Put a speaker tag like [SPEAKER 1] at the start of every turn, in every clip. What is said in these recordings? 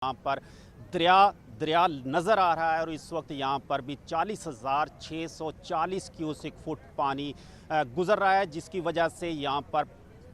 [SPEAKER 1] यहाँ पर दरिया दरिया नज़र आ रहा है और इस वक्त यहाँ पर भी 40,640 क्यूसिक फुट पानी गुज़र रहा है, जिसकी वजह से यहाँ पर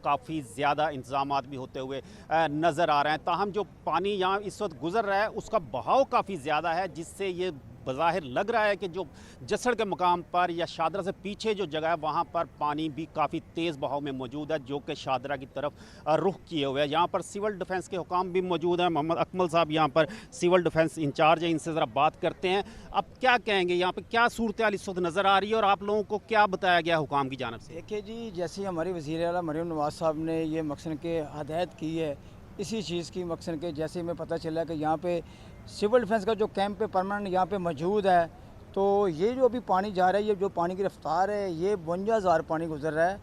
[SPEAKER 1] काफ़ी ज़्यादा इंतज़ामात भी होते हुए नज़र आ रहे हैं। ताहम जो पानी यहाँ इस वक्त गुज़र रहा है उसका बहाव काफ़ी ज़्यादा है, जिससे ये बज़ाहिर लग रहा है कि जो जसड़ के मुकाम पर या शादरा से पीछे जो जगह है वहाँ पर पानी भी काफ़ी तेज़ बहाव में मौजूद है, जो कि शादरा की तरफ रुख किए हुए है। यहाँ पर सिविल डिफेंस के हुकाम भी मौजूद हैं। मोहम्मद अकमल साहब यहाँ पर सिविल डिफेंस इंचार्ज है, इनसे ज़रा बात करते हैं। अब क्या कहेंगे, यहाँ पर क्या सूरत हाल इस वक्त नज़र आ रही है और आप लोगों को क्या बताया गया हुकाम की जानिब से?
[SPEAKER 2] देखिए जी, जैसे हमारी वज़ीर आला मरीम नवाज़ साहब ने ये मकसद के हदायत की है, इसी चीज़ की मकसद के जैसे हमें पता चला कि यहाँ पे सिविल डिफेंस का जो कैंप पे परमानेंट यहाँ पे मौजूद है, तो ये जो अभी पानी जा रहा है, ये जो पानी की रफ्तार है, ये 52,000 पानी गुजर रहा है।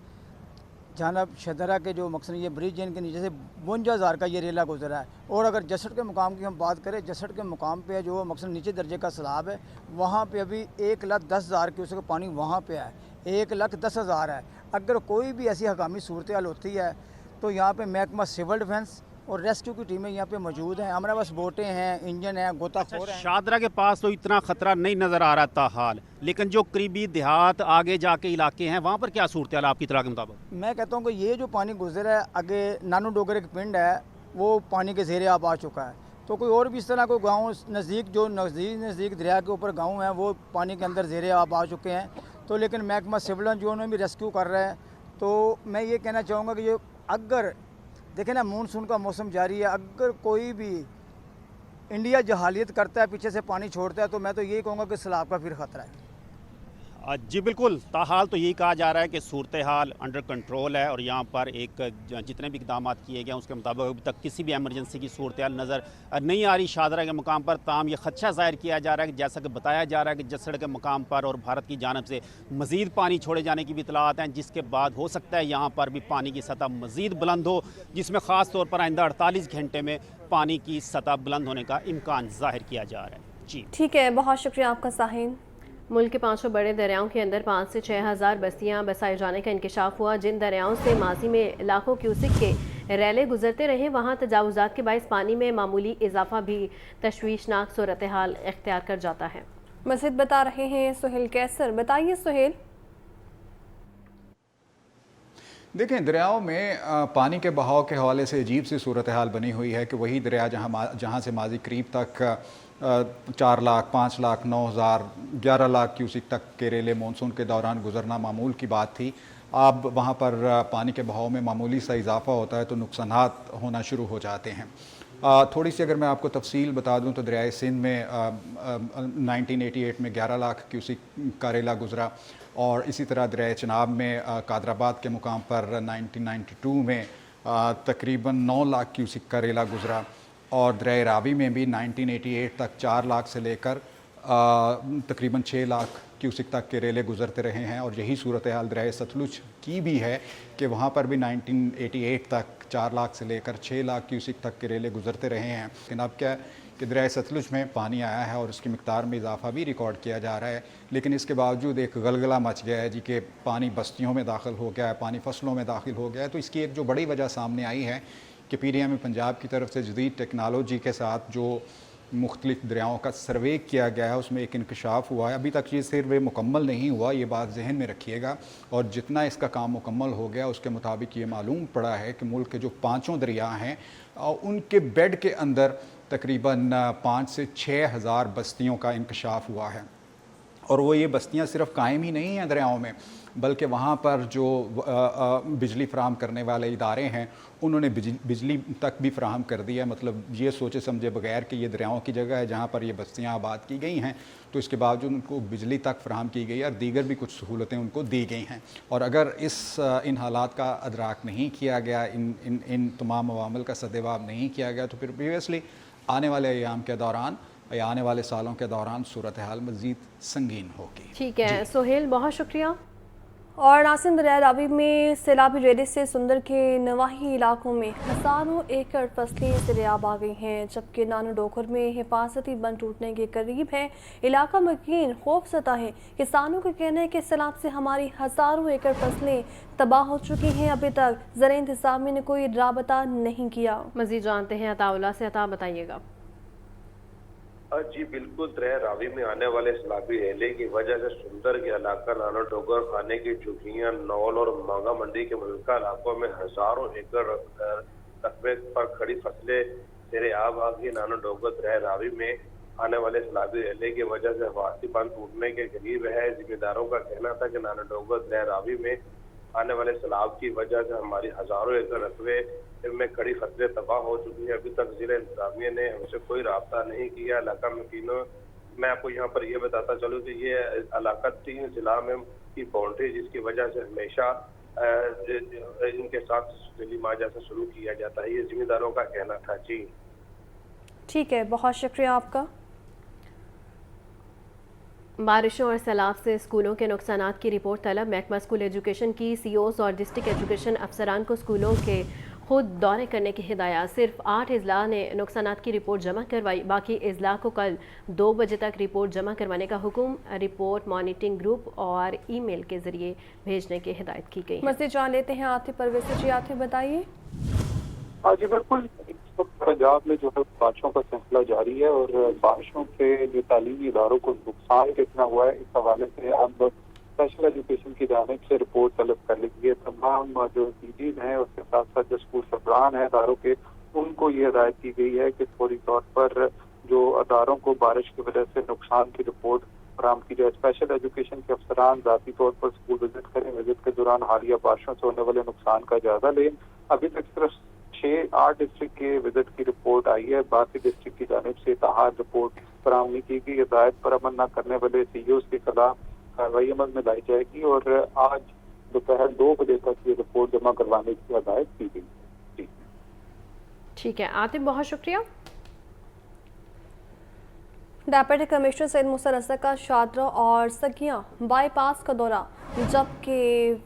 [SPEAKER 2] जानब शदरा के जो मकसद ये ब्रिज है, इनके नीचे से 52,000 का ये रेला गुजर रहा है। और अगर जसड़ के मुकाम की हम बात करें, जसड़ के मुकाम पे जो मकसद नीचे दर्जे का सैलाब है, वहाँ पे अभी 1,10,000 क्यूसेक पानी वहाँ पे है, 1,10,000 है। अगर कोई भी ऐसी हकामी सूरत हाल होती है तो यहाँ पे महकमा सिविल डिफेंस और रेस्क्यू की टीमें यहाँ पे मौजूद हैं। हमारे पास बोटें हैं, इंजन है, गोताखोर हैं।
[SPEAKER 1] शादरा के पास तो इतना ख़तरा नहीं नज़र आ रहा था हाल, लेकिन जो करीबी देहात आगे जाके इलाके हैं वहाँ पर क्या सूरत हाल आपकी तरह के मुताबिक?
[SPEAKER 2] मैं कहता हूँ कि ये जो पानी गुजर है, आगे नानू डोगर एक पिंड है, वो पानी के ज़ेरे आब आ चुका है। तो कोई और भी इस तरह कोई गाँव नज़दीक जो नज़दीक दरिया के ऊपर गाँव हैं, वो पानी के अंदर ज़ेरे आब आ चुके हैं। तो लेकिन महकमा सिविल जो उन्होंने भी रेस्क्यू कर रहे हैं। तो मैं ये कहना चाहूँगा कि ये अगर देखें ना, मानसून का मौसम जारी है, अगर कोई भी इंडिया जहालियत करता है, पीछे से पानी छोड़ता है, तो मैं तो यही कहूँगा कि सैलाब का फिर ख़तरा है।
[SPEAKER 1] जी बिल्कुल, ताहाल तो यही कहा जा रहा है कि सूरत हाल अंडर कंट्रोल है और यहाँ पर एक जितने भी इकदाम किए गए हैं उसके मुताबिक अभी तक किसी भी एमरजेंसी की सूरत हाल नज़र नहीं आ रही शादरा के मुकाम पर। ताम ये खदशा ज़ाहिर किया जा रहा है कि जैसा कि बताया जा रहा है कि जसड़ के मुकाम पर और भारत की जानब से मज़ीद पानी छोड़े जाने की भी इतलात हैं, जिसके बाद हो सकता है यहाँ पर भी पानी की सतह मज़ीद बुलंद हो, जिसमें ख़ास तौर पर आइंदा 48 घंटे में पानी की सतह बुलंद होने का इम्कान ज़ाहिर किया जा रहा है। जी
[SPEAKER 3] ठीक है, बहुत शुक्रिया आपका साहिन। मुल्क के 5 बड़े दरियाओं के अंदर 5 से 6 हज़ार बस्तियाँ बसाए जाने का इंकशाफ हुआ। जिन दरियाओं से माजी में लाखों क्यूसिक के रैले गुजरते रहे, वहाँ तजावुज़ात के बाइस पानी में मामूली इजाफा भी तशवीशनाक सूरत हाल इख्तियार कर जाता है। मज़ीद बता रहे हैं सुहेल कैसर। बताइए सुहेल।
[SPEAKER 4] देखें, दरियाओं में पानी के बहाव के हवाले से अजीब सी सूरत हाल बनी हुई है कि वही दरिया जहाँ से माजी करीब तक 4 लाख, 5 लाख, 9,000, 11 लाख क्यूसिक तक के रेले मानसून के दौरान गुजरना मामूल की बात थी। अब वहाँ पर पानी के बहाव में मामूली सा इजाफा होता है तो नुकसानात होना शुरू हो जाते हैं। थोड़ी सी अगर मैं आपको तफसील बता दूं तो दरियाए सिंध में 1988 में 11 लाख क्यूसिक का रेला गुजरा और इसी तरह दरियाए चनाब में कादराबाद के मुकाम पर 1992 में तकरीबन 9 लाख क्यूसिक का रेला गुजरा और दरियाए रावी में भी 1988 तक 4 लाख से लेकर तकरीबन 6 लाख क्यूसिक तक के रेले गुजरते रहे हैं। और यही सूरत हाल दरियाए सतलुज की भी है कि वहाँ पर भी 1988 तक 4 लाख से लेकर 6 लाख क्यूसिक तक के रेले गुजरते रहे हैं। लेकिन अब क्या है कि दरियाए सतलुज में पानी आया है और उसकी मिक़दार में इजाफा भी रिकॉर्ड किया जा रहा है, लेकिन इसके बावजूद एक गलगला मच गया है जी कि पानी बस्तियों में दाखिल हो गया है, पानी फसलों में दाखिल हो गया है। तो इसकी एक जो बड़ी वजह सामने आई है कि PDM पंजाब की तरफ से जदीद टेक्नोलॉजी के साथ जो मुख्तलिफ दरियाओं का सर्वे किया गया है उसमें एक इंकशाफ हुआ है। अभी तक ये सर्वे मुकम्मल नहीं हुआ, ये बात जहन में रखिएगा। और जितना इसका काम मुकम्मल हो गया उसके मुताबिक ये मालूम पड़ा है कि मुल्क के जो 5 दरिया हैं उनके बेड के अंदर तकरीबन 5 से 6 हज़ार बस्तियों का इंकशाफ हुआ है। और वो ये बस्तियां सिर्फ कायम ही नहीं हैं दरियाओं में, बल्कि वहाँ पर जो बिजली फ़राहम करने वाले इदारे हैं उन्होंने बिजली तक भी फ़राहम कर दी है। मतलब ये सोचे समझे बगैर कि ये दरियाओं की जगह है जहाँ पर ये बस्तियाँ आबाद की गई हैं, तो इसके बावजूद उनको बिजली तक फ़राहम की गई है और दीगर भी कुछ सहूलतें उनको दी गई हैं। और अगर इन हालात का अदराक नहीं किया गया, इन तमाम अवामिल का सद्जवाब नहीं किया गया, तो फिर प्रीवियसली आने वाले अयाम के दौरान या आने वाले सालों के दौरान सूरत हाल मज़ीद संगीन होगी।
[SPEAKER 3] ठीक है सोहेल, बहुत शुक्रिया। और नासिन दरिया रावी में सैलाबी रेले से सुंदर के नवाही इलाकों में हज़ारों एकड़ फसलें सरेआब आ गई हैं, जबकि नानो डोकर में हिफाजती बंद टूटने के करीब है। इलाका मकीन खौफ सता है। किसानों का कहना है कि सैलाब से हमारी हज़ारों एकड़ फसलें तबाह हो चुकी हैं। अभी तक ज़राए इंतज़ामिया ने कोई राबता नहीं किया। मज़ीद जानते हैं अताउल्लाह से। अता बताइएगा।
[SPEAKER 5] जी बिल्कुल, दरिया रावी में आने वाले सैलाबी रेले की वजह से सुंदर के इलाका नानो डोगर खाने की झुग्गियां, नौल और मांगा मंडी के मुल्का इलाकों में हजारों एकड़ रकबे पर खड़ी फसलें तेरे आब आ गई। नानो डोगर दरिया रावी में आने वाले सैलाबी रेले की वजह से हवासी बांध टूटने के करीब है। जिम्मेदारों का कहना था कि नानो डोगर दरिया रावी में आने वाले सैलाब की वजह से हमारी हजारों एकड़ रकबे में कड़ी फसलें तबाह हो चुकी है। अभी तक जिला इंतजामिया ने हमसे कोई राब्ता नहीं किया। इलाका में तीनों, मैं आपको यहाँ पर ये बताता चलूँ कि ये इलाका 3 जिला में की बाउंड्री, जिसकी वजह से हमेशा इनके साथ दिल्ली माजा से शुरू किया जाता है। ये जिम्मेदारों का कहना था। जी
[SPEAKER 3] ठीक है, बहुत शुक्रिया आपका।
[SPEAKER 6] बारिशों और सैलाब से स्कूलों के नुकसानात की रिपोर्ट तलब। महकमा स्कूल एजुकेशन की सीओस और डिस्ट्रिक्ट एजुकेशन अफसरान को स्कूलों के खुद दौरे करने की हिदायत। सिर्फ 8 अजला ने नुकसानात की रिपोर्ट जमा करवाई। बाकी अजला को कल 2 बजे तक रिपोर्ट जमा करवाने का हुक्म रिपोर्ट मॉनिटरिंग ग्रुप और ईमेल के जरिए भेजने की हिदायत की गई।
[SPEAKER 3] मज़ीद जान लेते हैं आतिफ परवेज से। जी आतिफ, बताइए।
[SPEAKER 7] हाँ जी बिल्कुल, पंजाब में जो है बारिशों का सिलसिला जारी है और बारिशों से जो तालीमी इदारों को नुकसान कितना हुआ है, इस हवाले से अब स्पेशल एजुकेशन की जानिब से रिपोर्ट तलब कर ली गई है। तमाम जो डीजीज हैं, उसके साथ साथ जो स्कूल सरबराहान हैं इदारों के, उनको ये हिदायत की गई है कि फौरी तौर पर जो अदारों को बारिश की वजह से नुकसान की रिपोर्ट फराहम की जाए। स्पेशल एजुकेशन के अफसरान ज़ाती तौर पर स्कूल विजिट करें। विजिट के दौरान हालिया बारिशों से होने वाले नुकसान का जायजा लें। अभी तक सिर्फ 6-8 डिस्ट्रिक्ट के विजिट की रिपोर्ट आई है। बाकी डिस्ट्रिक्ट की जानिब से ताहार रिपोर्ट फराहम नहीं की गई। हिदायत पर अमल न करने वाले सीईओज़ के खिलाफ कार्रवाई अमल में लाई जाएगी और आज दोपहर 2 बजे तक ये रिपोर्ट जमा करवाने की हिदायत की गई।
[SPEAKER 6] ठीक है आतिफ, बहुत शुक्रिया।
[SPEAKER 3] डेप्यूटी कमिश्नर सैयद मूसा रज़ा का शादरा और सगियां बाईपास का दौरा, जबकि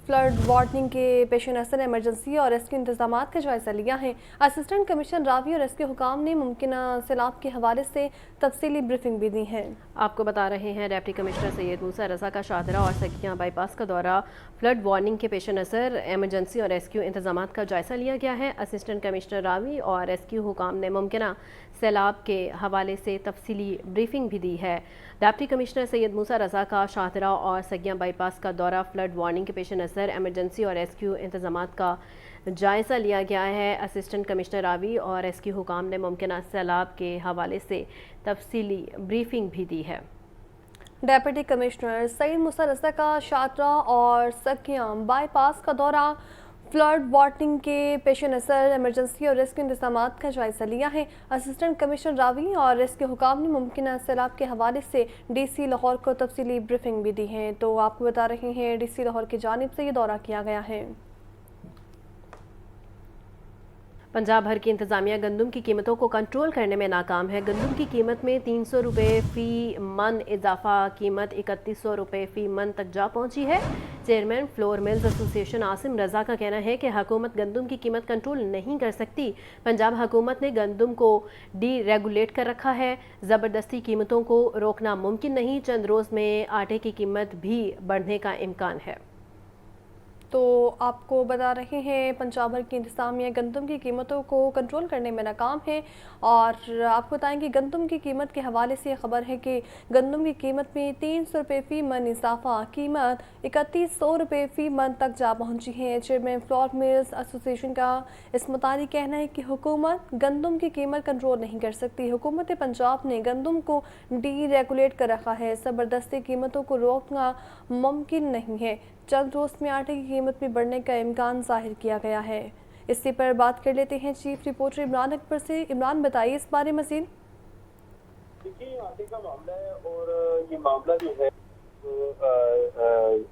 [SPEAKER 3] फ्लड वार्निंग के पेश नज़र इमरजेंसी और रेस्क्यू इंतजाम का जायजा लिया है। असिस्टेंट कमिश्नर रावी और रेस्क्यू हुकाम ने मुमकिन सैलाब के हवाले से तफसीली ब्रीफिंग भी दी है।
[SPEAKER 6] आपको बता रहे हैं डिप्टी कमिश्नर सैयद मूसा रज़ा का शादरा और सगियां बाईपास का दौरा, फ्लड वार्निंग के पेश नज़र इमरजेंसी और रेस्क्यू इंतजाम का जायजा लिया गया है। असिस्टेंट कमिश्नर रावी और रेस्क्यू हुकाम ने मुमकिन सैलाब के हवाले से तफसीली ब्रीफिंग भी दी है। डिप्टी कमिश्नर सैयद मूसा रज़ा का शाहदरा और सगियां बाईपास का दौरा, फ्लड वार्निंग के पेश नज़र इमरजेंसी और रेस्क्यू इंतजाम का जायज़ा लिया गया है। असिस्टेंट कमिश्नर रावी और रेस्क्यू हुकाम ने मुमकिन सैलाब के हवाले से तफसीली ब्रीफिंग भी दी है।
[SPEAKER 3] डेप्यूटी कमिश्नर सैयद मूसा रज़ा का शादरा और सगियां बाईपास का दौरा, फ्लड वार्निंग के पेश नज़र इमरजेंसी और रेस्क्यू इंतजाम का जायजा लिया है। असिस्टेंट कमिश्नर रावी और रेस्क्यू हुकाम ने मुमकिन सैलाब के हवाले से डीसी लाहौर को तफसीली ब्रीफिंग भी दी है। तो आपको बता रहे हैं डीसी लाहौर की जानिब से ये दौरा किया गया है।
[SPEAKER 6] पंजाब भर की इंतजामिया गंदम की कीमतों को कंट्रोल करने में नाकाम है। गंदम की कीमत में 300 रुपये फ़ी मन इजाफा, कीमत 3100 रुपये फ़ी मन तक जा पहुंची है। Chairman flour mills association Asim Raza का कहना है कि हुकूमत गंदम की कीमत कंट्रोल नहीं कर सकती। पंजाब हुकूमत ने गंदम को डी रेगुलेट कर रखा है। ज़बरदस्ती कीमतों को रोकना मुमकिन नहीं। चंद रोज़ में आटे की कीमत भी बढ़ने का इम्कान है।
[SPEAKER 3] तो आपको बता रहे हैं पंजाब भर की इंतजामिया गंदम की कीमतों को कंट्रोल करने में नाकाम है। और आपको बताएं कि गंदम की कीमत के हवाले से खबर है कि गंदम की कीमत में 300 रुपये फ़ी मन इजाफा, कीमत 3100 रुपये फ़ी मन तक जा पहुंची है। चेयरमैन फ्लोर मिल्स एसोसिएशन का इस मुताबिक कहना है कि हुकूमत गंदम की कीमत कंट्रोल नहीं कर सकती। हुकूमत पंजाब ने गंदम को डी रेगुलेट कर रखा है। ज़बरदस्ती कीमतों को रोकना मुमकिन नहीं है। चंद रोज़ में आटे की कीमत में बढ़ने का इम्कान जाहिर किया गया है। इसी पर बात कर लेते हैं चीफ रिपोर्टर इमरान अकबर से। इमरान, बताइए इस बारे में मज़ीद।
[SPEAKER 5] देखिए, आटे का मामला है और ये मामला जो है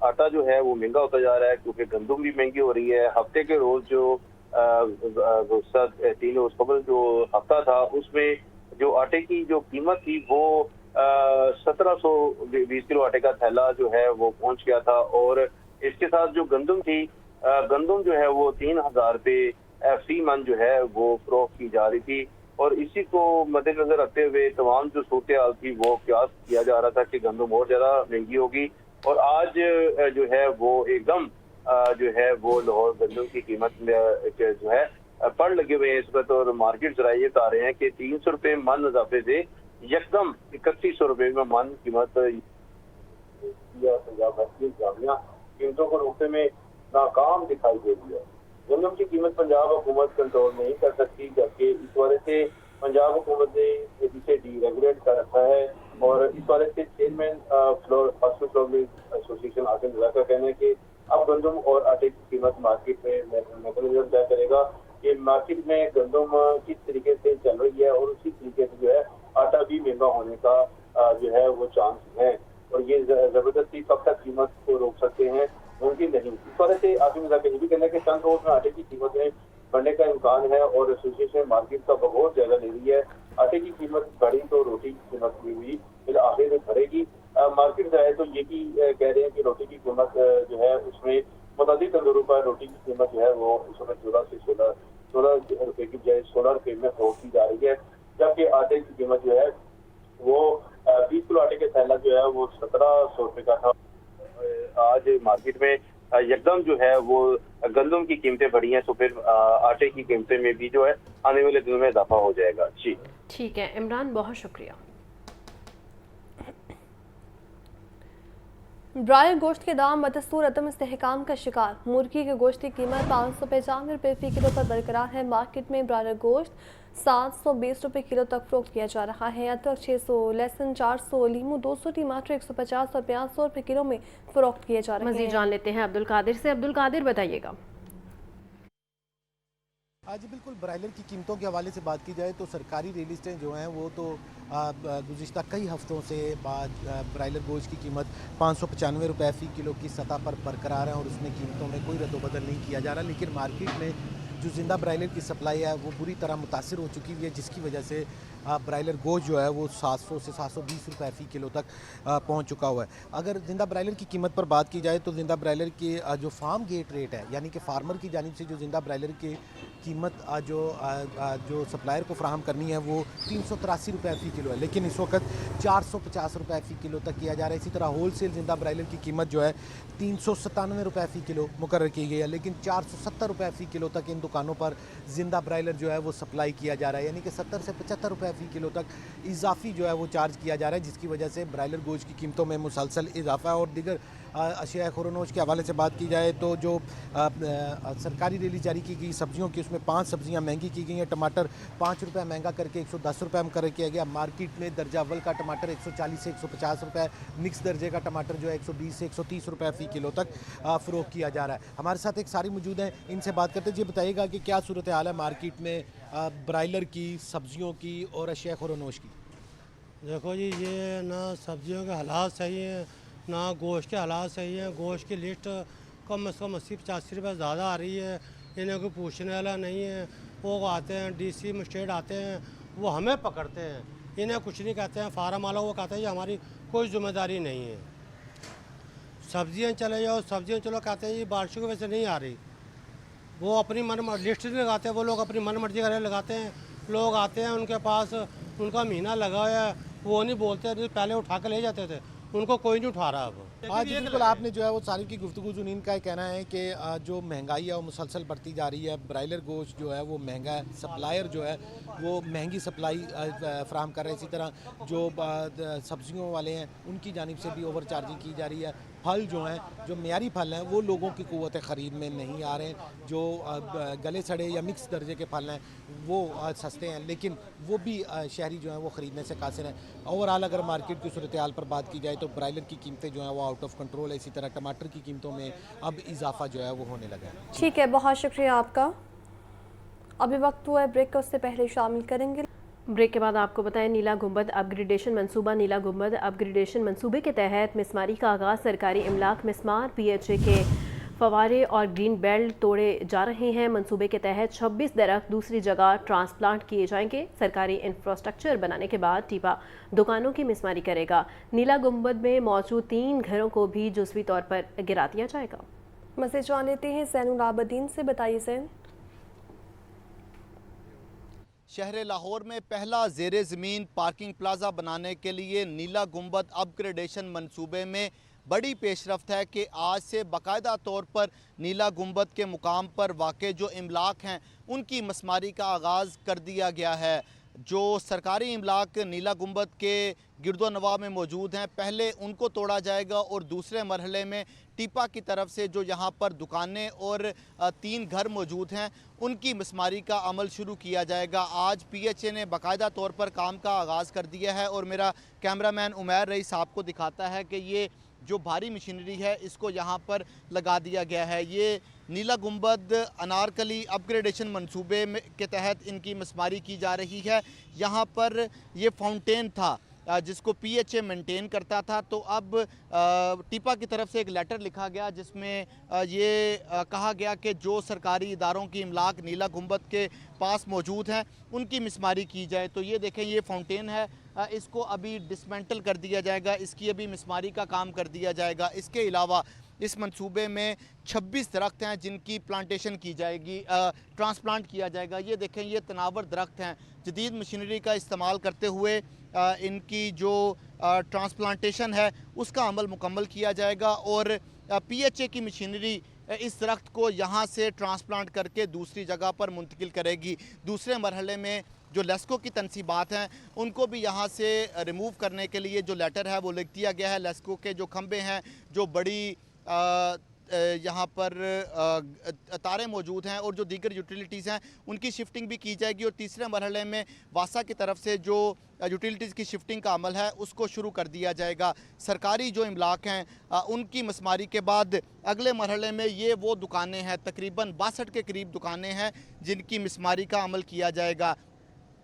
[SPEAKER 5] आटा जो है वो महंगा होता जा रहा है क्योंकि गंदम भी महंगी हो रही है। हफ्ते के रोज जो 3 रोज कबल जो हफ्ता था उसमें जो आटे की जो कीमत थी वो 1720 किलो आटे का थैला जो है वो पहुंच गया था। और इसके साथ जो गंदम थी, गंदम जो है वो 3000 रुपये फ़ी मन जो है वो फरोख्त की जा रही थी। और इसी को मद्देनजर रखते हुए तमाम जो सूरत हाल थी वो क्यास किया जा रहा था कि गंदम और ज़्यादा महंगी होगी। और आज जो है वो एकदम जो है वो लाहौर गंदम की कीमत जो है पड़ लगे हुए हैं इस वक्त। और मार्केट जराये बता रहे हैं कि 300 रुपये मन इजाफे से
[SPEAKER 7] यकदम 3100 रुपए में मान कीमत पंजाब हैफियत जामिया कीमतों को रोकने में नाकाम दिखाई दे रही है। गंदम की कीमत पंजाब हुकूमत कंट्रोल नहीं कर सकती, जबकि इस वजह से पंजाब हुकूमत ने इसे डीरेगुलेट कर रखा है और इस वजह से chairman flour mill association Asim Raza का कहना है कि अब गंदम और आटे की कीमत मार्केट में मैकेनिज्म तय करेगा कि मार्केट में गंदम किस तरीके से चल रही है और उसी तरीके से जो है आटा भी महंगा होने का जो है वो चांस है और ये जबरदस्ती कब तक कीमत को रोक सकते हैं मुमकिन नहीं। इस वजह से आसिम रजा का ये भी कहना है कि चंद रोज में आटे की कीमत में बढ़ने का इम्कान है और एसोसिएशन मार्केट का बहुत ज्यादा ले रही है। आटे की कीमत बढ़ी तो रोटी की कीमत भी फिर आखिर में बढ़ेगी। मार्केट जो है तो ये भी कह रहे हैं कि रोटी की कीमत जो है उसमें मुताबिक तंदूरों पर रोटी की कीमत जो है वो इस समय 16 रुपए की बजाय 16 रुपए में फरोख्त की जा रही है, जबकि आटे की कीमत जो है वो 20 किलो आटे के थैला जो है वो 1700 रुपए का था। आज मार्केट में यकदम जो है वो गंदम की कीमतें बढ़ी हैं, तो फिर आटे की कीमतें में भी जो है आने वाले दिनों में इजाफा हो जाएगा। जी
[SPEAKER 6] ठीक है इमरान, बहुत शुक्रिया।
[SPEAKER 3] ब्रायलर गोश्त के दाम बदस्तूर अदम इस्तेहकाम का शिकार। मुर्गी के गोश्त की कीमत 595 रुपये फी किलो पर बरकरार है। मार्केट में ब्रायलर गोश्त 720 रुपये किलो तक फरोख्त किया जा रहा है। अदरक 600, लहसुन 400, लीमू 200, टमाटर 150 और प्याज 100 रुपये किलो में फरोख्त किए जा रहे हैं।
[SPEAKER 6] मज़ीद जान लेते हैं अब्दुल कादिर से। अब्दुल कादिर बताइएगा।
[SPEAKER 8] आज बिल्कुल ब्रायलर की कीमतों के हवाले से बात की जाए तो सरकारी रियलिस्टें जो हैं वो तो गुज़िश्ता कई हफ्तों से बाद ब्रायलर गोश्त की कीमत 595 रुपये फ़ी किलो की सतह पर बरकरार है और उसमें कीमतों में कोई रद्दबदल नहीं किया जा रहा। लेकिन मार्केट में जो ज़िंदा ब्रायलर की सप्लाई है वो बुरी तरह मुतासिर हो चुकी हुई है, जिसकी वजह से ब्रायलर गोश्त जो है वो 700 से 720 रुपये फ़ी किलो तक पहुंच चुका हुआ है। अगर ज़िंदा ब्रायलर की कीमत पर बात की जाए तो ज़िंदा ब्रायलर की जो फार्म गेट रेट है, यानी कि फार्मर की जानिब से जो ज़िंदा ब्रायलर की कीमत जो सप्लायर को फ्राहम करनी है वो 383 रुपये फ़ी किलो है, लेकिन इस वक्त 450 रुपये फ़ी किलो तक किया जा रहा है। इसी तरह होल सेल ज़िंदा ब्रायलर की कीमत जो है 397 रुपये फ़ी किलो मुकर्रर की गई है, लेकिन 470 रुपये फ़ी किलो तक इन दुकानों पर ज़िंदा ब्रायलर जो है वो सप्लाई किया जा रहा है, यानी कि 70 से 75 रुपये फ़ी किलो तक इजाफी जो है वो चार्ज किया जा रहा है, जिसकी वजह से ब्रायलर गोश्त की कीमतों में मुसलसल इजाफा है। और दीगर अशिया खुरनोश के हवाले से बात की जाए तो जो सरकारी रिलीज जारी की गई सब्जियों की उसमें 5 सब्जियां महंगी की गई हैं। टमाटर 5 रुपये महंगा करके 110 रुपये मुकर्रर किया गया। मार्केट में दर्जा अव्वल का टमाटर 140 से 150 रुपये, मिक्स दर्जे का टमाटर जो है 120 से 130 रुपये फ़ी किलो तक फ़रोख्त किया जा रहा है। हमारे साथ एक सारी मौजूद हैं, इनसे बात करते हैं। जी बताइएगा कि क्या सूरत हाल है मार्केट में ब्रायलर की, सब्जियों की और अशिया खुरनोश की?
[SPEAKER 9] देखो जी, ये ना सब्जियों के हालात सही हैं ना गोश्त के हालात सही हैं। गोश्त की लिस्ट कम से कम 80-85 रुपये ज़्यादा आ रही है। इन्हें कोई पूछने वाला नहीं है। वो आते हैं DC मजिस्ट्रेट आते हैं, वो हमें पकड़ते हैं, इन्हें कुछ नहीं कहते हैं। फार्म वाला वो कहते हैं ये हमारी कोई जिम्मेदारी नहीं है। सब्जियां चले जाओ, सब्जियां चलो कहते हैं ये बारिशों की वजह से नहीं आ रही। वो अपनी लिस्ट नहीं लगाते, वो लोग अपनी मन मर्जी का लगाते हैं। लोग आते हैं, उनके पास उनका महीना लगा हुआ है, वो नहीं बोलते, पहले उठा के ले जाते थे, उनको कोई नहीं उठा रहा अब।
[SPEAKER 8] आज बिल्कुल आपने जो है वो सारी की गुफ्तगू जुनीन का कहना है कि जो महंगाई है वो मुसलसल बढ़ती जा रही है। ब्रायलर गोश्त जो है वो महंगा है, सप्लायर जो है वो महंगी सप्लाई फ्राहम कर रहे हैं। इसी तरह जो सब्जियों वाले हैं उनकी जानिब से भी ओवर चार्जिंग की जा रही है। फल जो हैं, जो मेयारी फल हैं, वो लोगों की क़ुव्वत ख़रीद में नहीं आ रहे हैं। जो गले सड़े या मिक्स दर्जे के फल हैं वो सस्ते हैं, लेकिन वो भी शहरी जो हैं वो ख़रीदने से कासिर हैं। ओवरऑल अगर मार्केट की सूरत हाल पर बात की जाए तो ब्रायलर की कीमतें जो हैं वो आउट ऑफ कंट्रोल है। इसी तरह टमाटर की कीमतों में अब इजाफा जो है वो होने लगा है।
[SPEAKER 3] ठीक है, बहुत शुक्रिया आपका। अभी वक्त हुआ है ब्रेक का, उससे पहले शामिल करेंगे।
[SPEAKER 6] ब्रेक के बाद आपको बताएं, नीला गुंबद अपग्रेडेशन मंसूबा। नीला गुंबद अपग्रेडेशन मंसूबे के तहत मिसमारी का आगाज़। सरकारी इमलाक मिसमार PHA के फवारे और ग्रीन बेल्ट तोड़े जा रहे हैं। मंसूबे के तहत 26 दरख्त दूसरी जगह ट्रांसप्लांट किए जाएंगे। सरकारी इंफ्रास्ट्रक्चर बनाने के बाद टीपा दुकानों की मिसमारी करेगा। नीला गुंबद में मौजूद 3 घरों को भी जुज़वी तौर पर गिरा दिया जाएगा।
[SPEAKER 3] मज़ीद जान लेते हैं ज़ैनुल आबदीन से। बताइए ज़ैन।
[SPEAKER 10] शहर लाहौर में पहला ज़ेरे ज़मीन पार्किंग प्लाजा बनाने के लिए नीला गुंबद अपग्रेडेशन मंसूबे में बड़ी पेशरफ्त है कि आज से बाकायदा तौर पर नीला गुंबद के मुकाम पर वाक़े जो इमलाक हैं उनकी मसमारी का आगाज़ कर दिया गया है। जो सरकारी इमलाक नीला गुंबद के गिरदोनवा में मौजूद हैं, पहले उनको तोड़ा जाएगा और दूसरे मरहले में टीपा की तरफ से जो यहाँ पर दुकानें और 3 घर मौजूद हैं उनकी मिसमारी का अमल शुरू किया जाएगा। आज PHA ने बाकायदा तौर पर काम का आगाज़ कर दिया है और मेरा कैमरामैन उमैर रईस आपको दिखाता है कि ये जो भारी मशीनरी है इसको यहाँ पर लगा दिया गया है। ये नीला गुंबद अनारकली अपग्रेडेशन मंसूबे के तहत इनकी मिसमारी की जा रही है। यहाँ पर ये फाउंटेन था जिसको PHA मेंटेन करता था, तो अब टीपा की तरफ से एक लेटर लिखा गया जिसमें ये कहा गया कि जो सरकारी इदारों की इमलाक नीला गुंबद के पास मौजूद हैं उनकी मिसमारी की जाए। तो ये देखें, ये फाउंटेन है, इसको अभी डिसमेंटल कर दिया जाएगा, इसकी अभी मिसमारी का काम कर दिया जाएगा। इसके अलावा इस मंसूबे में 26 दरख्त हैं जिनकी प्लांटेशन की जाएगी, ट्रांसप्लांट किया जाएगा। ये देखें, ये तनावर दरख्त हैं, जदीद मशीनरी का इस्तेमाल करते हुए इनकी जो ट्रांसप्लांटेशन है उसका अमल मुकम्मल किया जाएगा और PHA की मशीनरी इस दरख्त को यहाँ से ट्रांसप्लांट करके दूसरी जगह पर मुंतकिल करेगी। दूसरे मरहले में जो लेस्को की तनसीबात हैं उनको भी यहाँ से रिमूव करने के लिए जो लेटर है वो लिख दिया गया है। लेस्को के जो खंबे हैं, जो बड़ी यहाँ पर तारें मौजूद हैं और जो दीगर यूटिलिटीज़ हैं उनकी शिफ्टिंग भी की जाएगी और तीसरे मरहले में वासा की तरफ से जो यूटिलिटीज़ की शिफ्टिंग का अमल है उसको शुरू कर दिया जाएगा। सरकारी जो इमलाक हैं उनकी मसमारी के बाद अगले मरहले में ये वो दुकानें हैं, तकरीबन 62 के करीब दुकानें हैं जिनकी मसमारी का अमल किया जाएगा।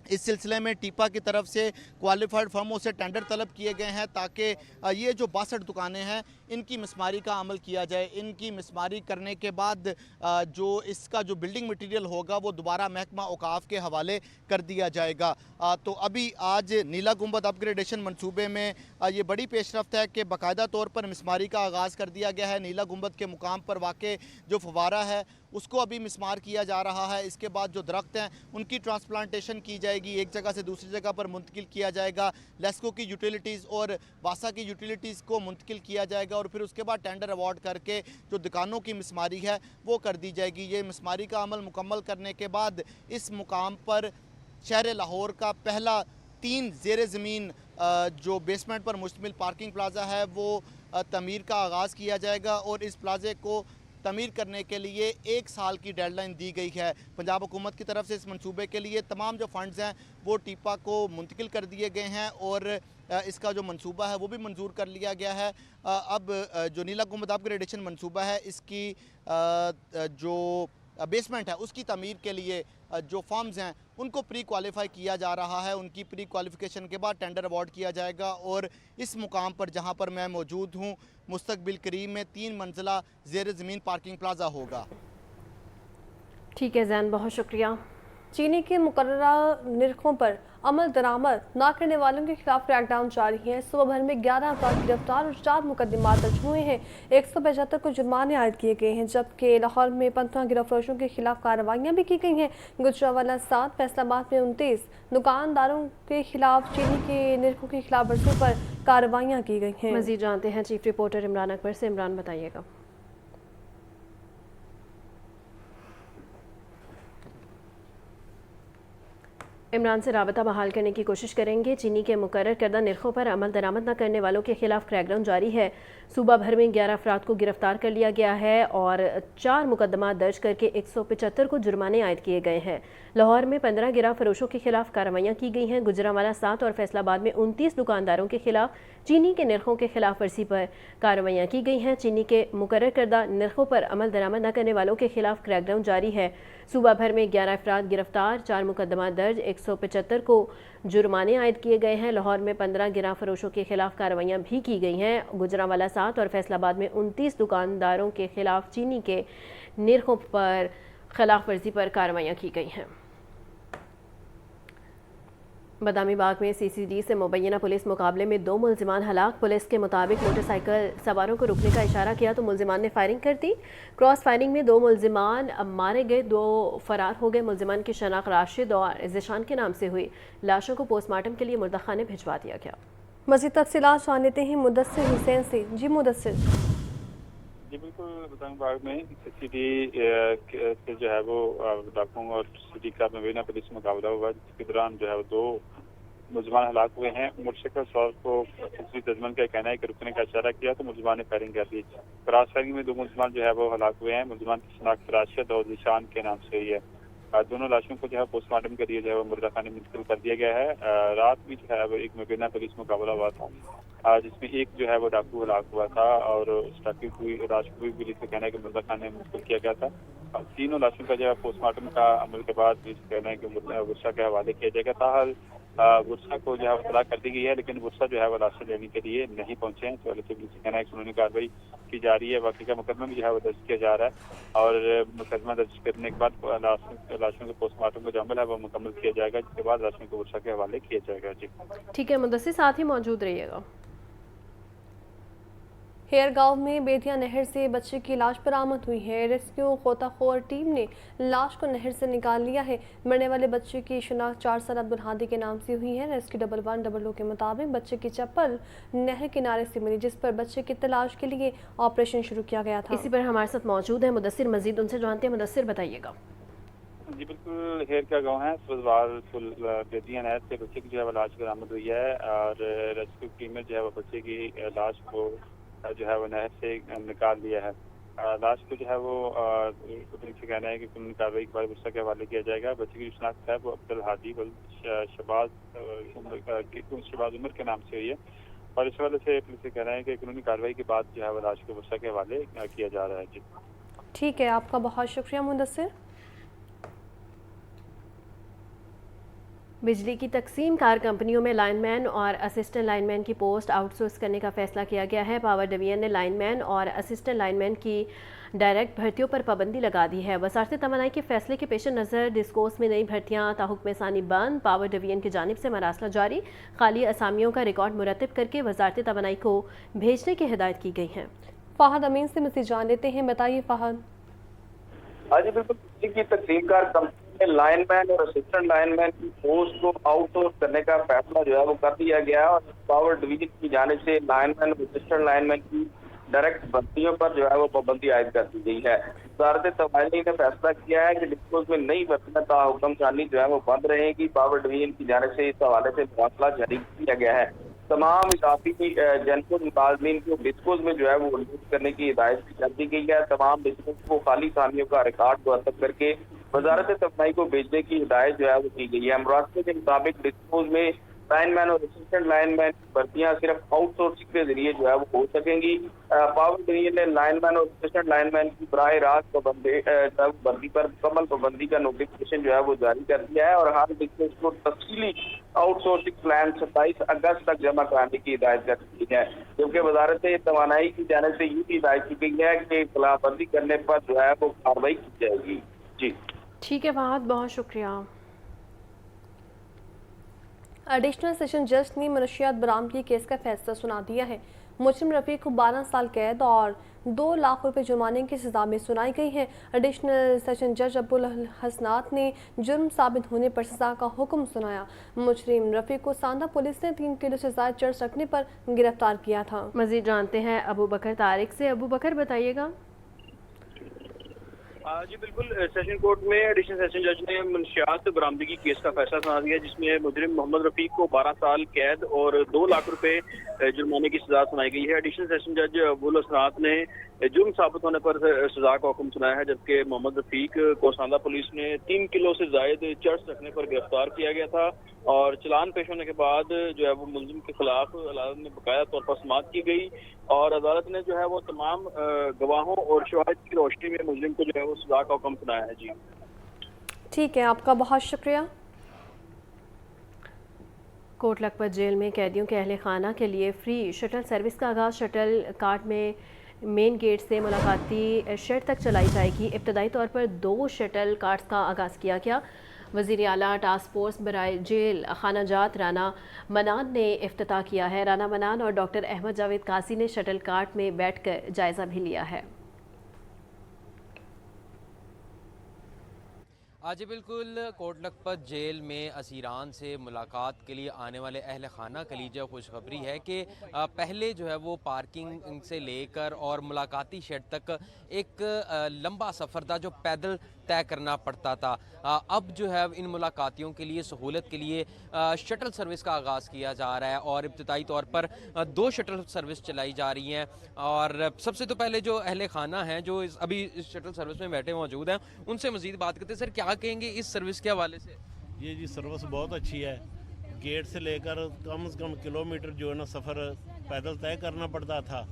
[SPEAKER 10] इस सिलसिले में टीपा की तरफ से क्वालिफाइड फर्मों से टेंडर तलब किए गए हैं ताकि ये जो 62 दुकानें हैं इनकी मिसमारी का अमल किया जाए। इनकी मिसमारी करने के बाद जो इसका जो बिल्डिंग मटेरियल होगा वो दोबारा महकमा औकाफ के हवाले कर दिया जाएगा। तो अभी आज नीला गुंबद अपग्रेडेशन मंसूबे में ये बड़ी पेशरफ्त है कि बाकायदा तौर पर मिसमारी का आगाज़ कर दिया गया है। नीला गुंबद के मुकाम पर वाक़े जो फवारा है उसको अभी मिसमार किया जा रहा है। इसके बाद जो दरख्त हैं उनकी ट्रांसप्लांटेशन की जाएगी, एक जगह से दूसरी जगह पर मुंतकिल किया जाएगा। लेस्को की यूटिलिटीज़ और वासा की यूटिलिटीज़ को मुंतकिल किया जाएगा और फिर उसके बाद टेंडर अवार्ड करके जो दुकानों की मिसमारी है वो कर दी जाएगी। ये मिसमारी का अमल मुकम्मल करने के बाद इस मुकाम पर शहर लाहौर का पहला 3 ज़ेर ज़मीन जो बेसमेंट पर मुश्तमिल पार्किंग प्लाजा है वो तमीर का आगाज़ किया जाएगा और इस प्लाजे को तमीर करने के लिए 1 साल की डेडलाइन दी गई है। पंजाब हुकूमत की तरफ से इस मंसूबे के लिए तमाम जो फंड्स हैं वो टीपा को मुंतकिल कर दिए गए हैं और इसका जो मंसूबा है वो भी मंजूर कर लिया गया है। अब जो नीला गुंबद अपग्रेडेशन मंसूबा है इसकी जो बेसमेंट है उसकी तमीर के लिए जो फर्म्स हैं उनको प्री क्वालिफाई किया जा रहा है। उनकी प्री क्वालिफिकेशन के बाद टेंडर अवार्ड किया जाएगा और इस मुकाम पर जहां पर मैं मौजूद हूं मुस्तकबिल करीब में 3 मंजिला ज़ेर ज़मीन पार्किंग प्लाजा होगा।
[SPEAKER 3] ठीक है जैन, बहुत शुक्रिया। चीनी के मुकर्ररा निर्खों पर अमल दरामद न करने वालों के खिलाफ क्रैकडाउन जारी है। सुबह भर में 11 अफराद गिरफ्तार और 4 मुकदमात दर्ज हुए हैं। 175 को जुर्माने आयद किए गए हैं, जबकि लाहौर में 15 गिरफ्तारों के खिलाफ कार्रवाइयाँ भी की गई हैं। गुजरांवाला 7, फैसलाबाद में 29 दुकानदारों के खिलाफ चीनी के निर्खों की खिलाफ वर्जियों पर कार्रवाइयाँ की गई हैं।
[SPEAKER 6] मजीद जानते हैं चीफ रिपोर्टर इमरान अकबर से। इमरान, बताइएगा। इमरान से राबता बहाल करने की कोशिश करेंगे। चीनी के मुकर्रर करदा निर्खों पर अमल दरामद न करने वालों के खिलाफ क्रैकडाउन जारी है। सूबा भर में 11 अफराद को गिरफ्तार कर लिया गया है और 4 मुकदमा दर्ज करके 175 को जुर्माने आयद किए गए हैं। लाहौर में 15 गिरा फरोशों के खिलाफ कार्रवाइयाँ की गई हैं। गुजरांवाला 7 और फैसलाबाद में 29 दुकानदारों के खिलाफ चीनी के निर्खों के खिलाफ वर्जी पर कार्रवाइयाँ की गई हैं। चीनी के मुकर्रर करदा निर्खों पर अमल दरामद न करने वालों के खिलाफ क्रैकडाउन जारी है। सूबा भर में 11 अफराद गिरफ्तार, 4 मुकदमा दर्ज, 175 को जुर्माने आयद किए गए हैं। लाहौर में 15 गिरा फरोशों के खिलाफ कार्रवाइयाँ भी की गई हैं। गुजरांवाला 7 और फैसलाबाद में 29 दुकानदारों के खिलाफ चीनी के निर्खों पर खिलाफ वर्जी पर कार्रवाइयाँ की गई हैं। बदामी बाग में CCD से मुबैना पुलिस मुकाबले में 2 मुलजिमान हलाक। पुलिस के मुताबिक मोटरसाइकिल सवारों को रुकने का इशारा किया तो मुलजिमान ने फायरिंग कर दी। क्रॉस फायरिंग में 2 मुलजिमान मारे गए, 2 फरार हो गए। मुलजिमान की शनाख्त राशिद और ज़िशान के नाम से हुई। लाशों को पोस्टमार्टम के लिए मुर्दाखाने भिजवा दिया गया। मज़ीद तफसीलात जान लेते हैं मुदस्सिर हुसैन से। जी मुदस्सिर।
[SPEAKER 7] जी बिल्कुल, बदायूं में सिटी से जो है वो डाकुओं और सिटी का मुबीना पुलिस मुकाबला हुआ, जिसके दौरान जो है वो 2 मुलजमान हलाक हुए हैं। मोटरसाइकिल सवार को दूसरी दजमन का कहना है कि रुकने का इशारा किया तो मुलजमान ने फायरिंग कर दी। क्रॉस फायरिंग में 2 मुलजमान जो है वो हलाक हुए हैं। मुलजमान की शनाख्त राशिद और निशान के नाम से हुई है। दोनों लाशों को जो है पोस्टमार्टम के लिए जो है वो मुर्दाखाने में मुंतकिल कर दिया गया है। रात भी जो है वो एक मुबीना पुलिस मुकाबला हुआ था, जिसमें एक जो है वो डाकू हलाक हुआ था और उस डाकू की लाश को भी पुलिस का कहना है कि मुर्दाखाने में मुंतकिल किया गया था। तीनों लाशों का जो है पोस्टमार्टम का अमल के बाद पुलिस कहना है कि वर्षा के हवाले किया जाएगा। ताहल वर्षा को जो है वो तलाक कर दी गई है, लेकिन वर्षा जो है वो लाशें लेने के लिए नहीं पहुंचे हैं। तो पुलिस का कहना है कि कानूनी कार्रवाई की जा रही है। बाकी का मुकदमा भी जो है वो दर्ज किया जा रहा है और मुकदमा दर्ज करने के बाद लाशों के पोस्टमार्टम का जो अमल है वो मुकम्मल किया जाएगा, जिसके बाद लाशों को वर्षा के हवाले किया जाएगा। जी
[SPEAKER 6] ठीक है मुदस्सिर, साथ ही मौजूद रहिएगा।
[SPEAKER 3] हेयर गांव में बेतिया नहर से बच्चे की लाश बरामद हुई है। रेस्क्यू गोताखोर टीम ने लाश को नहर से निकाल लिया है। मरने वाले बच्चे की शिनाख्त 4 साल अब्दुल हादी के नाम से हुई है। रेस्क्यू 1100 के मुताबिक बच्चे की चप्पल नहर किनारे से मिली, जिस पर बच्चे की तलाश के लिए ऑपरेशन शुरू किया गया था।
[SPEAKER 6] इसी पर हमारे साथ मौजूद है मुदस्सिर, मजीद उनसे जानते हैं। मुदस्सिर बताइएगा।
[SPEAKER 7] जी बिल्कुल, हेयर का गाँव है, बेतिया नहर से बच्चे की जो है लाश बरामद हुई है और रेस्क्यू टीम ने जो है वो बच्चे की लाश को जो है वो नहर से निकाल लिया है। लाश को जो है वो पुलिस से कहना है कि कानूनी कार्रवाई के बाद वर्षा के हवाले किया जाएगा। बच्चे की शनाख्त है वो अब्दुल हादी शबाज उम्र के नाम से हुई है और इस हवाले से पुलिस से कहना है कि कानूनी कार्रवाई के बाद जो है वो लाश को वर्षा के हवाले किया जा रहा है। जी
[SPEAKER 3] ठीक है, आपका बहुत शुक्रिया मुदस्सिर।
[SPEAKER 6] बिजली की तकसीम कार कंपनियों में लाइनमैन और असिस्टेंट लाइनमैन की पोस्ट आउटसोर्स करने का फैसला किया गया है। पावर डिवीजन ने लाइनमैन और असिस्टेंट लाइनमैन की डायरेक्ट भर्तियों पर पाबंदी लगा दी है। वजारत तवानाई के फैसले के पेश नज़र डिस्कोस में नई भर्तियाँ ताहुक्म सानी बंद। पावर डिवीजन की जानिब से मरासला जारी, खाली असामियों का रिकॉर्ड मुरतब करके वजारत तवानाई को भेजने की हिदायत की गई है।
[SPEAKER 3] फ़हद अमीन से मज़ीद जान लेते हैं, बताइए फ़हद।
[SPEAKER 11] आज बिल्कुल बिजली की तकसीम कार कंपनी में लाइनमैन और असिस्टेंट लाइनमैन की पोस्ट को आउटसोर्स करने का फैसला जो है वो कर दिया गया और पावर डिवीजन की जानिब से लाइनमैन और असिस्टेंट लाइनमैन की डायरेक्ट भर्तियों पर जो है वो पाबंदी आयद कर दी गई है। वजारत तवानाई ने फैसला किया है कि डिस्पोज में नई भर्तियां ताहुक्म जानी जो है वो बंद रहेगी। पावर डिवीजन की जानिब से इस हवाले से फैसला जारी किया गया है। तमाम इजाफी जनपद मुलाजमीन को डिस्पोज में जो है वो रिलीज करने की हिदायत कर दी गई है। तमाम डिस्पोज को खाली सामियों का रिकॉर्ड मुरतब करके वजारत तवानाई को भेजने की हिदायत जो है वो की गई है। मुरासले के मुताबिक डिस्पोज में लाइनमैन और असिस्टेंट लाइनमैन की भर्तियां सिर्फ आउटसोर्सिंग के जरिए जो है वो हो सकेंगी। पावर डिवीजन ने लाइनमैन और असिस्टेंट लाइनमैन की बराह रास्त भर्ती पर मुकम्मल पाबंदी का नोटिफिकेशन जो है वो जारी कर दिया है और हर डिस्ट्रिक्ट को तफसीली आउटसोर्सिंग प्लान 27 अगस्त तक जमा कराने की हिदायत कर दी है। जबकि वजारत तवानाई की जानिब से ये भी हिदायत की गई है कि खिलाफवर्जी करने पर जो है वो कार्रवाई की जाएगी। जी
[SPEAKER 6] ठीक है फहद, बहुत शुक्रिया।
[SPEAKER 3] एडिशनल सेशन जज ने मनशियात बरामदगी केस का फैसला सुना दिया है। मुजरिम रफीक को 12 साल कैद और 2 लाख रुपए जुर्माने की सजा में सुनाई गई है। एडिशनल सेशन जज अब्दुल हसनात ने जुर्म साबित होने पर सजा का हुक्म सुनाया। मुजरिम रफीक को सांदा पुलिस ने 3 किलो से ज्यादा चर्च रखने पर गिरफ्तार किया था।
[SPEAKER 6] मजीद जानते हैं अबू बकर तारिक से। अबू बकर बताइएगा।
[SPEAKER 12] जी बिल्कुल, सेशन कोर्ट में एडिशनल सेशन जज ने मनशियात बरामदगी केस का फैसला सुना दिया, जिसमें मुजरिम मोहम्मद रफीक को 12 साल कैद और 2 लाख रुपए जुर्माने की सजा सुनाई गई है। एडिशनल सेशन जज अब्दुल हसनात ने जुर्म साबित होने पर सजा का हुक्म सुनाया है, जबकि मोहम्मद रफीक को सांदा पुलिस ने 3 किलो से जायद चर्च रखने पर गिरफ्तार किया गया था और चलान पेश होने के बाद जो है वो मुलजिम के खिलाफ अदालत में बकाया तौर पर समाअत की गई और अदालत ने जो है वो तमाम गवाहों और शवाहिद की रोशनी में मुलजिम को जो है वो सजा का हुक्म सुनाया है। जी
[SPEAKER 3] ठीक है, आपका बहुत शुक्रिया।
[SPEAKER 6] कोट लखपत जेल में कैदियों के अहले खाना के लिए फ्री शटल सर्विस का आगाज़ शटल कार्ट में मेन गेट से मुलाकाती शेड तक चलाई जाएगी। इब्तदाई तौर पर 2 शटल कार्ट्स का आगाज़ किया गया। वज़ीर आला टास्क फोर्स बराए जेल खाना जात राना मनान ने इफ्तिताह किया है। राना मनान और डॉक्टर अहमद जावेद काजी ने शटल कार्ट में बैठकर जायज़ा भी लिया है।
[SPEAKER 13] आज बिल्कुल कोट लखपत जेल में असीरान से मुलाकात के लिए आने वाले अहल खाना के लिए जो खुशखबरी है कि पहले जो है वो पार्किंग से लेकर और मुलाकाती शेड तक एक लंबा सफ़र था जो पैदल तय करना पड़ता था। अब जो है इन मुलाकातियों के लिए सहूलत के लिए शटल सर्विस का आगाज़ किया जा रहा है और इब्तदाई तौर पर 2 शटल सर्विस चलाई जा रही हैं। और सबसे तो पहले जो अहल खाना हैं जो अभी इस शटल सर्विस में बैठे मौजूद हैं उनसे मज़ीद बात करते हैं। सर, क्या कहेंगे इस सर्विस के हवाले से?
[SPEAKER 14] ये जी सर्विस बहुत अच्छी है। गेट से लेकर कम से कम किलोमीटर जो है ना सफ़र पैदल तय करना पड़ता था।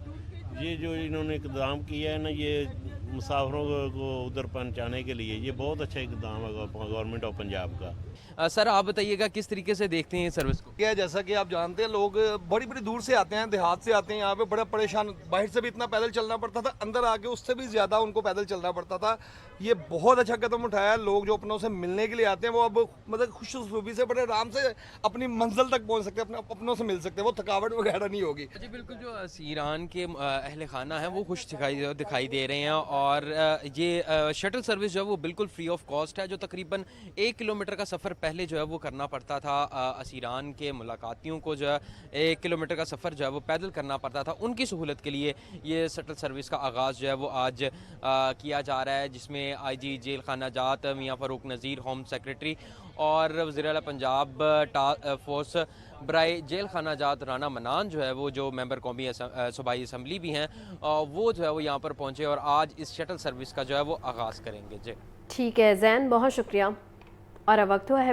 [SPEAKER 14] ये जो इन्होंने इक़दाम किया है ना, ये मुसाफिरों को उधर पहुंचाने के लिए ये बहुत अच्छा इक़दाम है गवर्नमेंट ऑफ पंजाब का।
[SPEAKER 13] सर, आप बताइएगा किस तरीके से देखते हैं इस सर्विस को?
[SPEAKER 15] क्या, जैसा कि आप जानते हैं, लोग बड़ी बड़ी दूर से आते हैं, देहात से आते हैं, यहाँ पे बड़ा परेशान, बाहर से भी इतना पैदल चलना पड़ता था, अंदर आके उससे भी ज़्यादा उनको पैदल चलना पड़ता था। ये बहुत अच्छा कदम उठाया। लोग जो अपनों से मिलने के लिए आते हैं वो अब मतलब खुशूबी से बड़े आराम से अपनी मंजिल तक पहुँच सकते हैं, अपने अपनों से मिल सकते हैं, वो थकावट वगैरह नहीं होगी।
[SPEAKER 13] जी बिल्कुल, जो असीरान के अहल खाना है वो खुश दिखाई दे रहे हैं और ये शटल सर्विस जो है वो बिल्कुल फ्री ऑफ कॉस्ट है। जो तकरीबन 1 किलोमीटर का सफ़र पहले जो है वो करना पड़ता था असीरान के मुलाकातियों को, जो है 1 किलोमीटर का सफ़र जो है वो पैदल करना पड़ता था, उनकी सहूलत के लिए ये शटल सर्विस का आगाज़ जो है वो आज किया जा रहा है, जिसमें IG जेल खाना जात मियाँ फ़ारूक नज़ीर, होम सेक्रेटरी और वज़ीर आला पंजाब फोर्स बराए जेल खाना जात राना मनान जो है वो जो मेंबर कौमी सूबाई असम्बली भी हैं वो जो है वो यहाँ पर पहुँचे और आज इस शटल सर्विस का जो है वो आगाज़ करेंगे। जी
[SPEAKER 6] ठीक है जैन, बहुत शुक्रिया। और अब वक्त हुआ है